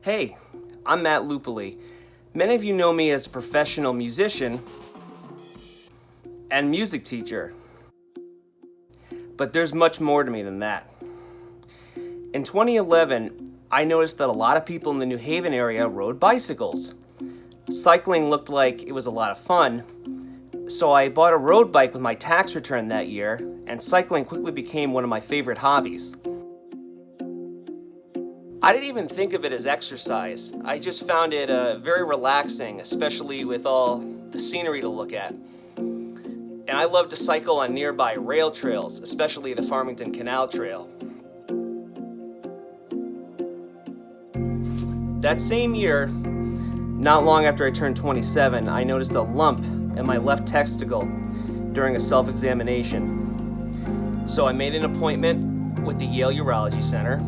Hey, I'm Matt Lupoli. Many of you know me as a professional musician and music teacher, but there's much more to me than that. In 2011, I noticed that a lot of people in the New Haven area rode bicycles. Cycling looked like it was a lot of fun, so I bought a road bike with my tax return that year, and cycling quickly became one of my favorite hobbies. I didn't even think of it as exercise. I just found it very relaxing, especially with all the scenery to look at. And I love to cycle on nearby rail trails, especially the Farmington Canal Trail. That same year, not long after I turned 27, I noticed a lump in my left testicle during a self-examination. So I made an appointment with the Yale Urology Center,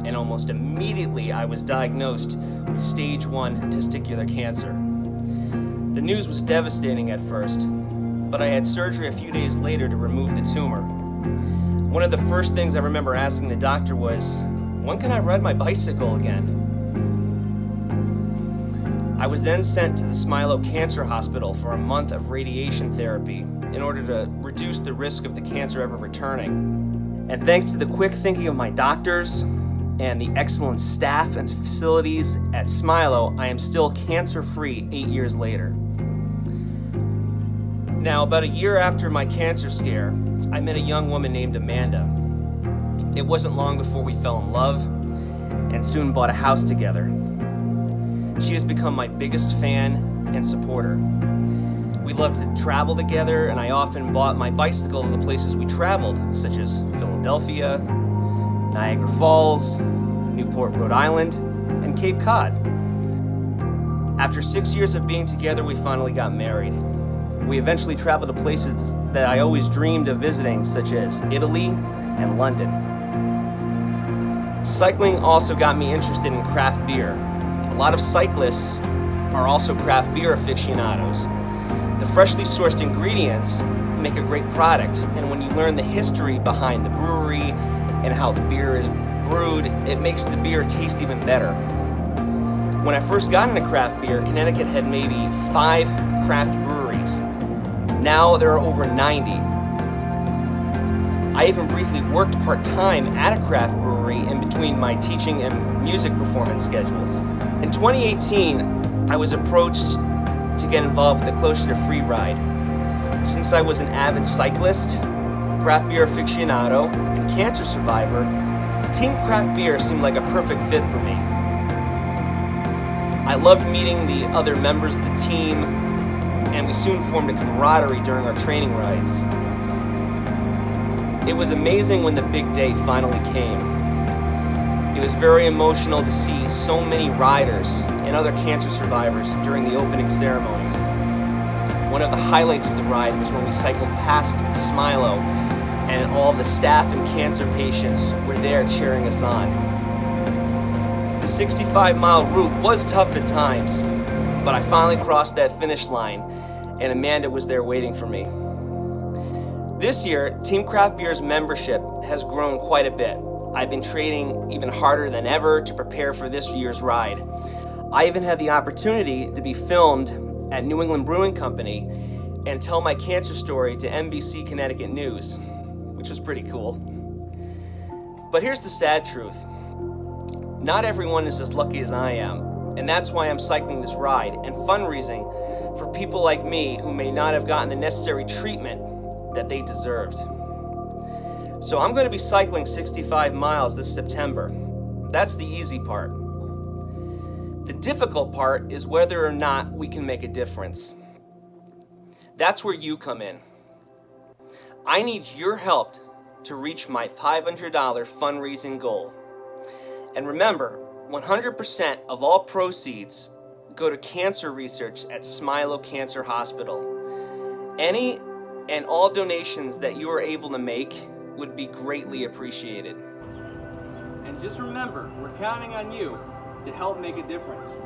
and almost immediately I was diagnosed with stage 1 testicular cancer. The news was devastating at first, but I had surgery a few days later to remove the tumor. One of the first things I remember asking the doctor was, when can I ride my bicycle again? I was then sent to the Smilow Cancer Hospital for a month of radiation therapy in order to reduce the risk of the cancer ever returning. And thanks to the quick thinking of my doctors and the excellent staff and facilities at Smilow, I am still cancer-free 8 years later. Now, about a year after my cancer scare, I met a young woman named Amanda. It wasn't long before we fell in love and soon bought a house together. She has become my biggest fan and supporter. We loved to travel together, and I often bought my bicycle to the places we traveled, such as Philadelphia, Niagara Falls, Newport, Rhode Island, and Cape Cod. After 6 years of being together, we finally got married. We eventually traveled to places that I always dreamed of visiting, such as Italy and London. Cycling also got me interested in craft beer. A lot of cyclists are also craft beer aficionados. The freshly sourced ingredients make a great product, and when you learn the history behind the brewery and how the beer is brewed, it makes the beer taste even better. When I first got into craft beer, Connecticut had maybe 5 craft breweries. Now there are over 90. I even briefly worked part-time at a craft brewery in between my teaching and music performance schedules. In 2018, I was approached to get involved with the Closer to Free ride. Since I was an avid cyclist, craft beer aficionado, and cancer survivor, Team Craft Beer seemed like a perfect fit for me. I loved meeting the other members of the team, and we soon formed a camaraderie during our training rides. It was amazing when the big day finally came. It was very emotional to see so many riders and other cancer survivors during the opening ceremonies. One of the highlights of the ride was when we cycled past Smilow and all the staff and cancer patients were there cheering us on. The 65-mile route was tough at times, but I finally crossed that finish line and Amanda was there waiting for me. This year, Team Craft Beer's membership has grown quite a bit. I've been training even harder than ever to prepare for this year's ride. I even had the opportunity to be filmed at New England Brewing Company and tell my cancer story to NBC Connecticut News, which was pretty cool. But here's the sad truth. Not everyone is as lucky as I am, and that's why I'm cycling this ride and fundraising for people like me who may not have gotten the necessary treatment that they deserved. So I'm going to be cycling 65 miles this September. That's the easy part. The difficult part is whether or not we can make a difference. That's where you come in. I need your help to reach my $500 fundraising goal. And remember, 100% of all proceeds go to cancer research at Smilow Cancer Hospital. Any and all donations that you are able to make would be greatly appreciated. And just remember, we're counting on you to help make a difference.